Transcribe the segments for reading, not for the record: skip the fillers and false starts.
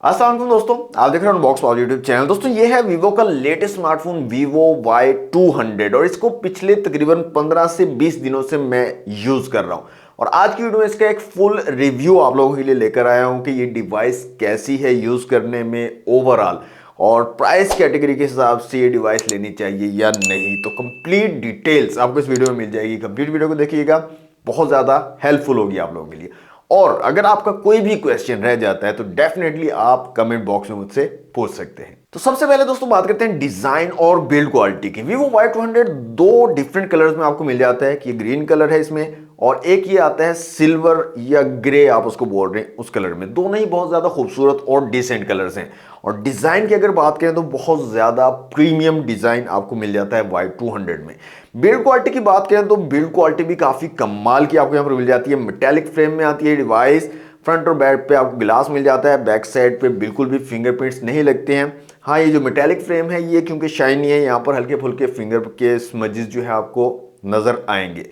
अस्सलाम वालेकुम दोस्तों, आप देख रहे हैं बॉक्स पावर यूट्यूब चैनल। दोस्तों ये है वीवो का लेटेस्ट स्मार्टफोन वीवो Y200 और इसको पिछले तकरीबन 15 से 20 दिनों से मैं यूज कर रहा हूं। और आज की वीडियो में इसका एक फुल रिव्यू आप लोगों के लिए लेकर आया हूं कि ये डिवाइस कैसी है यूज करने में ओवरऑल, और प्राइस कैटेगरी के हिसाब से ये डिवाइस लेनी चाहिए या नहीं। तो कंप्लीट डिटेल्स आपको इस वीडियो में मिल जाएगी। कंप्लीट वीडियो को देखिएगा, बहुत ज्यादा हेल्पफुल होगी आप लोगों के लिए। और अगर आपका कोई भी क्वेश्चन रह जाता है तो डेफिनेटली आप कमेंट बॉक्स में मुझसे पूछ सकते हैं। तो सबसे पहले दोस्तों बात करते हैं डिजाइन और बिल्ड क्वालिटी की। Vivo Y200 दो डिफरेंट कलर्स में आपको मिल जाता है कि ग्रीन कलर है इसमें, और एक ये आता है सिल्वर या ग्रे, आप उसको बोल रहे हैं उस कलर में। दोनों ही बहुत ज्यादा खूबसूरत और डिसेंट कलर्स हैं। और डिजाइन की अगर बात करें तो बहुत ज्यादा प्रीमियम डिजाइन आपको मिल जाता है Y200 में। बिल्ड क्वालिटी की बात करें तो बिल्ड क्वालिटी भी काफी कमाल की आपको यहाँ पर मिल जाती है। मेटेलिक फ्रेम में आती है डिवाइस, फ्रंट और बैक पे आपको ग्लास मिल जाता है, बैक साइड पे बिल्कुल भी फिंगरप्रिंट्स नहीं लगते हैं। हाँ, ये जो मेटेलिक फ्रेम है ये क्योंकि शाइनी है, यहाँ पर हल्के फुल्के फिंगर के स्मजेस जो है आपको नजर आएंगे।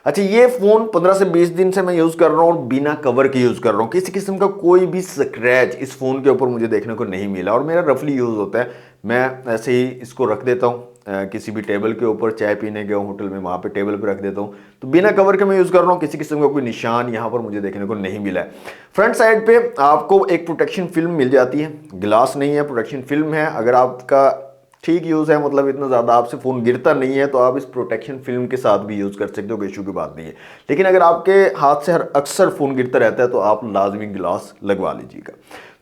अच्छा, ये फोन 15 से 20 दिन से मैं यूज कर रहा हूँ और बिना कवर के यूज कर रहा हूँ। किसी किस्म का कोई भी स्क्रैच इस फोन के ऊपर मुझे देखने को नहीं मिला, और मेरा रफली यूज होता है। मैं ऐसे ही इसको रख देता हूँ किसी भी टेबल के ऊपर, चाय पीने गया हूँ होटल में, वहां पे टेबल पे रख देता हूँ। तो बिना कवर के मैं यूज कर रहा हूँ, किसी किस्म का कोई निशान यहाँ पर मुझे देखने को नहीं मिला है। फ्रंट साइड पे आपको एक प्रोटेक्शन फिल्म मिल जाती है, ग्लास नहीं है, प्रोटेक्शन फिल्म है। अगर आपका ठीक यूज है, मतलब इतना ज्यादा आपसे फोन गिरता नहीं है, तो आप इस प्रोटेक्शन फिल्म के साथ भी यूज कर सकते हो, कोई इशू की बात नहीं है। लेकिन अगर आपके हाथ से अक्सर फोन गिरता रहता है तो आप लाजमी ग्लास लगवा लीजिएगा।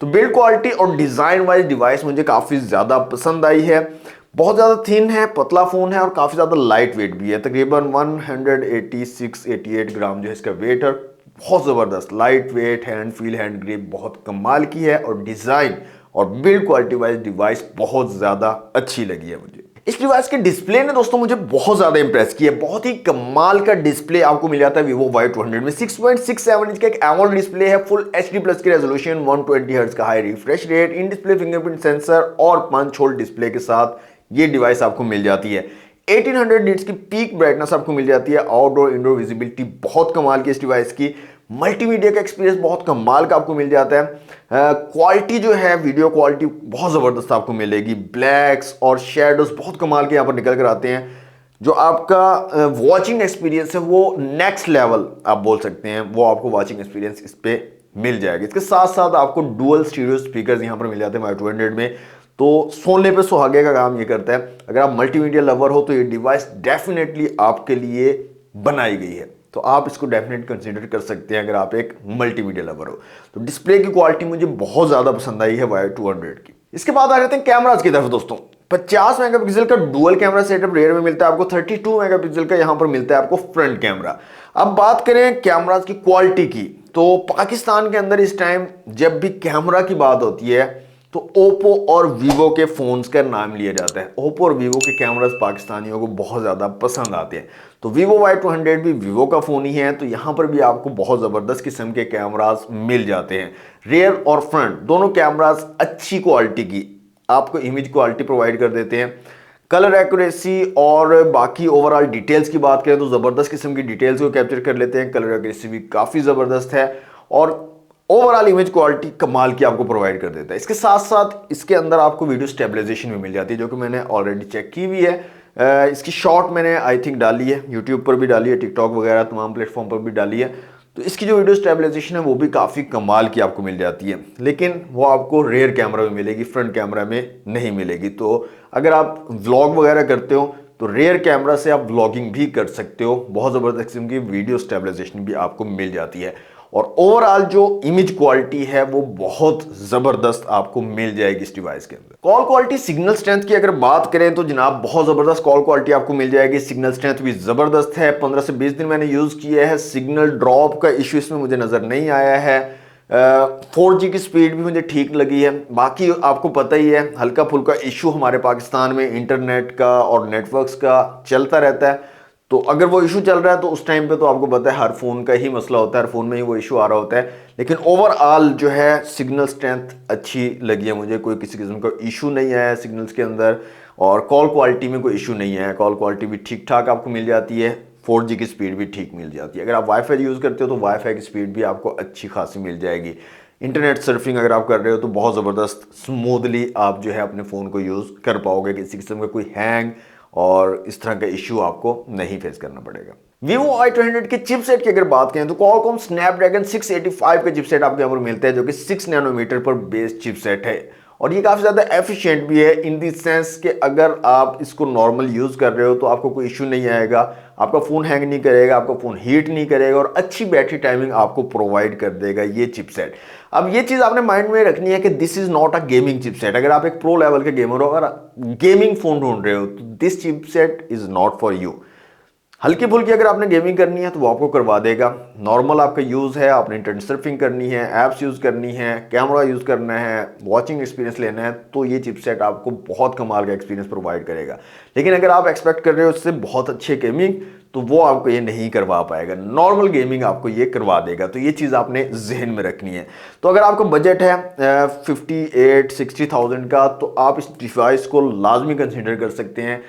तो बिल्ड क्वालिटी और डिजाइन वाइज डिवाइस मुझे काफी ज्यादा पसंद आई है। बहुत ज्यादा थिन है, पतला फोन है और काफी ज्यादा लाइट वेट भी है। तकरीबन 186-88 ग्राम जो है इसका वेट है। बहुत जबरदस्त light weight, hand feel, hand grip बहुत कमाल की है। और डिजाइन और बिल्ड क्वालिटी वाइज डिवाइस बहुत ज्यादा अच्छी लगी है मुझे। इस डिवाइस के डिस्प्ले ने दोस्तों मुझे बहुत ज्यादा इंप्रेस किया। बहुत ही कमाल का डिस्प्ले आपको मिल जाता है Vivo Y200 में। 6.67 इंच का एक एमोलेड डिस्प्ले है, फुल HD प्लस की रेजोल्यूशन, 120 हर्ट्ज का high refresh rate, in display fingerprint sensor और पंच होल डिस्प्ले के साथ ये डिवाइस आपको मिल जाती है। 1800 निट्स की पीक ब्राइटनेस आपको मिल जाती है। आउटडोर इंडोर विजिबिलिटी बहुत कमाल की इस डिवाइस की। मल्टीमीडिया का एक्सपीरियंस बहुत कमाल का आपको मिल जाता है। क्वालिटी जो है, वीडियो क्वालिटी बहुत ज़बरदस्त आपको मिलेगी। ब्लैक्स और शेडोज बहुत कमाल के यहाँ पर निकल कर आते हैं। जो आपका वॉचिंग एक्सपीरियंस है वो नेक्स्ट लेवल आप बोल सकते हैं, वो आपको वॉचिंग एक्सपीरियंस इस पे मिल जाएगा। इसके साथ साथ आपको डुअल स्टीरियो स्पीकर्स यहाँ पर मिल जाते हैं Y200 में। तो सोने पे सुहागे का काम ये करता है। अगर आप मल्टीमीडिया लवर हो तो ये डिवाइस डेफिनेटली आपके लिए बनाई गई है, तो आप इसको डेफिनेट कंसीडर कर सकते हैं अगर आप एक मल्टीमीडिया लवर हो। तो डिस्प्ले की क्वालिटी मुझे बहुत ज्यादा पसंद आई है Y200 की। इसके बाद आ जाते हैं कैमरास की तरफ दोस्तों। 50 मेगापिक्सल का डुअल कैमरा सेटअप रेयर में मिलता है आपको। 32 मेगापिक्सल का यहां पर मिलता है आपको फ्रंट कैमरा। अब बात करें कैमरास की क्वालिटी की, तो पाकिस्तान के अंदर इस टाइम जब भी कैमरा की बात होती है तो ओप्पो और वीवो के फोन्स का नाम लिया जाता है। ओप्पो और वीवो के कैमरास पाकिस्तानियों को बहुत ज्यादा पसंद आते हैं। तो Vivo Y200 भी वीवो का फोन ही है, तो यहां पर भी आपको बहुत जबरदस्त किस्म के कैमरास मिल जाते हैं। रियर और फ्रंट दोनों कैमरास अच्छी क्वालिटी की आपको इमेज क्वालिटी प्रोवाइड कर देते हैं। कलर एक्यूरेसी और बाकी ओवरऑल डिटेल्स की बात करें तो जबरदस्त किस्म की डिटेल्स को कैप्चर कर लेते हैं। कलर एक्यूरेसी भी काफी जबरदस्त है और ओवरऑल इमेज क्वालिटी कमाल की आपको प्रोवाइड कर देता है। इसके साथ साथ इसके अंदर आपको वीडियो स्टेबलाइजेशन भी मिल जाती है, जो कि मैंने ऑलरेडी चेक की हुई है। इसकी शॉर्ट मैंने आई थिंक डाली है, यूट्यूब पर भी डाली है, टिकटॉक वगैरह तमाम प्लेटफॉर्म पर भी डाली है। तो इसकी जो वीडियो स्टेबलाइजेशन है वो भी काफ़ी कमाल की आपको मिल जाती है, लेकिन वो आपको रेयर कैमरा में मिलेगी, फ्रंट कैमरा में नहीं मिलेगी। तो अगर आप व्लॉग वगैरह करते हो तो रेयर कैमरा से आप व्लॉगिंग भी कर सकते हो। बहुत ज़बरदस्त किस्म की वीडियो स्टेबलाइजेशन भी आपको मिल जाती है। और ओवरऑल जो इमेज क्वालिटी है वो बहुत जबरदस्त आपको मिल जाएगी इस डिवाइस के अंदर। कॉल क्वालिटी, सिग्नल स्ट्रेंथ की अगर बात करें तो जनाब बहुत जबरदस्त कॉल क्वालिटी आपको मिल जाएगी। सिग्नल स्ट्रेंथ भी जबरदस्त है। 15 से 20 दिन मैंने यूज किया है, सिग्नल ड्रॉप का इश्यू इसमें मुझे नजर नहीं आया है। 4G की स्पीड भी मुझे ठीक लगी है। बाकी आपको पता ही है हल्का फुल्का इशू हमारे पाकिस्तान में इंटरनेट का और नेटवर्क्स का चलता रहता है। तो अगर वो इशू चल रहा है तो उस टाइम पे तो आपको पता है हर फोन का ही मसला होता है, हर फोन में ही वो इशू आ रहा होता है। लेकिन ओवरऑल जो है सिग्नल स्ट्रेंथ अच्छी लगी है मुझे, कोई किसी किस्म का इशू नहीं आया है सिग्नल्स के अंदर। और कॉल क्वालिटी में कोई इशू नहीं है, कॉल क्वालिटी भी ठीक ठाक आपको मिल जाती है। 4G की स्पीड भी ठीक मिल जाती है। अगर आप वाईफाई यूज़ करते हो तो वाईफाई की स्पीड भी आपको अच्छी खासी मिल जाएगी। इंटरनेट सर्फिंग अगर आप कर रहे हो तो बहुत ज़बरदस्त स्मूथली आप जो है अपने फ़ोन को यूज़ कर पाओगे, किसी किस्म का कोई हैंग और इस तरह का इश्यू आपको नहीं फेस करना पड़ेगा। Vivo Y200 के चिपसेट की अगर बात करें तो Qualcomm Snapdragon 685 का चिपसेट आपको यहाँ पर मिलता है, जो कि 6 नैनोमीटर पर बेस्ड चिपसेट है और ये काफ़ी ज़्यादा एफिशिएंट भी है इन दी सेंस कि अगर आप इसको नॉर्मल यूज़ कर रहे हो तो आपको कोई इशू नहीं आएगा, आपका फ़ोन हैंग नहीं करेगा, आपका फ़ोन हीट नहीं करेगा और अच्छी बैटरी टाइमिंग आपको प्रोवाइड कर देगा ये चिपसेट। अब ये चीज़ आपने माइंड में रखनी है कि this is not a gaming chipset. अगर आप एक प्रो लेवल के गेमर हो, अगर गेमिंग फ़ोन ढूंढ रहे हो तो this chipset is not for you. हल्की फुल्की अगर आपने गेमिंग करनी है तो वो आपको करवा देगा। नॉर्मल आपका यूज़ है, आपने इंटरनेट सर्फिंग करनी है, ऐप्स यूज़ करनी है, कैमरा यूज़ करना है, वॉचिंग एक्सपीरियंस लेना है, तो ये चिपसेट आपको बहुत कमाल का एक्सपीरियंस प्रोवाइड करेगा। लेकिन अगर आप एक्सपेक्ट कर रहे हो इससे बहुत अच्छे गेमिंग, तो वो आपको ये नहीं करवा पाएगा। नॉर्मल गेमिंग आपको ये करवा देगा, तो ये चीज़ आपने जहन में रखनी है। तो अगर आपका बजट है 58-60,000 का, तो आप इस डिवाइस को लाजमी कंसिडर कर सकते हैं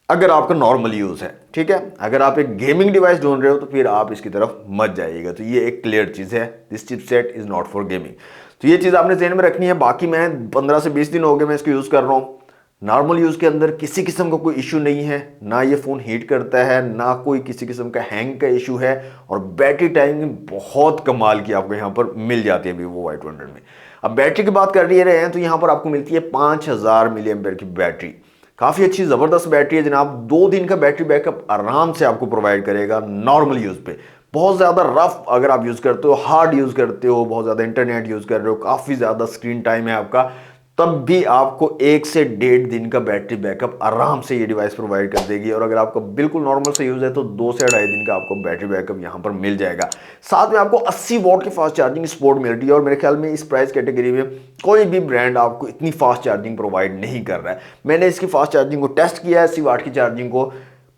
अगर आपका नॉर्मल यूज़ है। ठीक है, अगर आप एक गेमिंग डिवाइस ढूंढ रहे हो तो फिर आप इसकी तरफ मत जाइएगा। तो ये एक क्लियर चीज़ है, this chipset is not for gaming. तो ये चीज़ आपने ज़हन में रखनी है। बाकी मैं 15 से 20 दिन हो गए मैं इसको यूज़ कर रहा हूँ। नॉर्मल यूज़ के अंदर किसी किस्म का कोई इशू नहीं है, ना ये फ़ोन हीट करता है, ना कोई किसी किस्म का हैंग का इशू है और बैटरी टाइमिंग बहुत कमाल की आपको यहाँ पर मिल जाती है Vivo Y200 में। अब बैटरी की बात कर रहे हैं तो यहाँ पर आपको मिलती है 5000 मिली एम्पेयर की बैटरी। काफ़ी अच्छी ज़बरदस्त बैटरी है जनाब। 2 दिन का बैटरी बैकअप आराम से आपको प्रोवाइड करेगा नॉर्मल यूज़ पे। बहुत ज़्यादा रफ अगर आप यूज़ करते हो, हार्ड यूज़ करते हो, बहुत ज़्यादा इंटरनेट यूज़ कर रहे हो, काफ़ी ज़्यादा स्क्रीन टाइम है आपका, तब भी आपको 1 से 1.5 दिन का बैटरी बैकअप आराम से ये डिवाइस प्रोवाइड कर देगी। और अगर आपका बिल्कुल नॉर्मल से यूज़ है तो 2 से 2.5 दिन का आपको बैटरी बैकअप यहाँ पर मिल जाएगा। साथ में आपको 80 वॉट की फास्ट चार्जिंग सपोर्ट मिल रही है और मेरे ख्याल में इस प्राइस कैटेगरी में कोई भी ब्रांड आपको इतनी फास्ट चार्जिंग प्रोवाइड नहीं कर रहा है। मैंने इसकी फास्ट चार्जिंग को टेस्ट किया है, 80 वाट की चार्जिंग को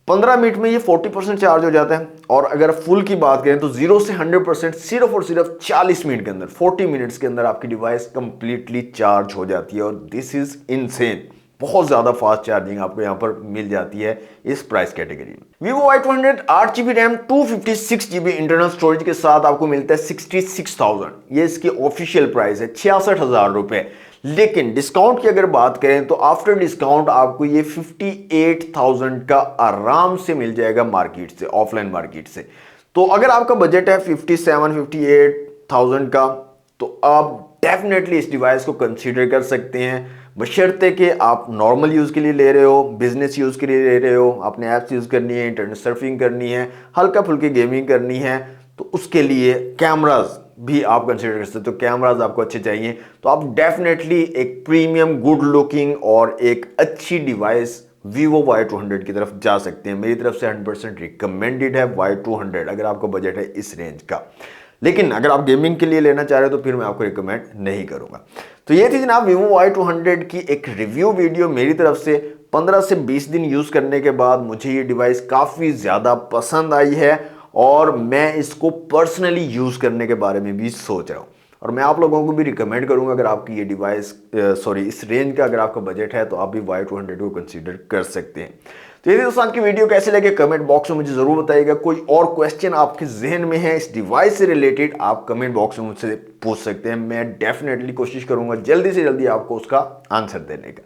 15 मिनट में ये 40% चार्ज हो जाता है। और अगर फुल की बात करें तो 0 से 100% सिर्फ और सिर्फ 40 मिनट के अंदर, 40 मिनट्स के अंदर आपकी डिवाइस कंप्लीटली चार्ज हो जाती है। और दिस इज इनसेन, बहुत ज्यादा फास्ट चार्जिंग आपको यहां पर मिल जाती है इस प्राइस कैटेगरी में। Vivo Y200 8GB RAM 256GB internal storage के साथ आपको मिलता है 66,000। ये इसकी ऑफिशियल प्राइस है, 66,000 रुपए। लेकिन डिस्काउंट की अगर बात करें तो आफ्टर डिस्काउंट आपको ये 58,000 का आराम से मिल जाएगा मार्केट से, ऑफलाइन मार्केट से। तो अगर आपका बजट है 57-58,000 का, तो आप डेफिनेटली इस डिवाइस को कंसीडर कर सकते हैं, बशर्ते कि आप नॉर्मल यूज़ के लिए ले रहे हो, बिजनेस यूज़ के लिए ले रहे हो, अपने ऐप्स यूज़ करनी है, इंटरनेट सर्फिंग करनी है, हल्का फुल्की गेमिंग करनी है, तो उसके लिए कैमराज भी आप कंसीडर कर सकते हो। कैमराज आपको अच्छे चाहिए तो आप डेफिनेटली एक प्रीमियम गुड लुकिंग और एक अच्छी डिवाइस Vivo Y200 की तरफ जा सकते हैं। मेरी तरफ से 100% रिकमेंडेड है Y200 अगर आपका बजट है इस रेंज का। लेकिन अगर आप गेमिंग के लिए लेना चाह रहे हो तो फिर मैं आपको रिकमेंड नहीं करूंगा। तो ये थी जनाब Vivo Y200 की एक रिव्यू वीडियो मेरी तरफ से। 15 से 20 दिन यूज़ करने के बाद मुझे ये डिवाइस काफ़ी ज़्यादा पसंद आई है और मैं इसको पर्सनली यूज़ करने के बारे में भी सोच रहा हूँ। और मैं आप लोगों को भी रिकमेंड करूंगा, अगर आपकी ये डिवाइस इस रेंज का अगर आपका बजट है तो आप भी Y200 को कंसीडर कर सकते हैं। तो ये दोस्तों आपकी वीडियो कैसे लगे कमेंट बॉक्स में मुझे ज़रूर बताइएगा। कोई और क्वेश्चन आपके जहन में है इस डिवाइस से रिलेटेड, आप कमेंट बॉक्स में मुझसे पूछ सकते हैं। मैं डेफिनेटली कोशिश करूंगा जल्दी से जल्दी आपको उसका आंसर देने का।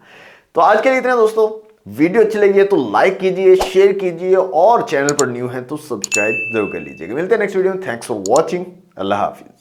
तो आज के लिए इतना दोस्तों। वीडियो अच्छी लगी है तो लाइक कीजिए, शेयर कीजिए और चैनल पर न्यू है तो सब्सक्राइब जरूर कर लीजिएगा। मिलते हैं नेक्स्ट वीडियो में। Thanks for watching. Allah Hafiz.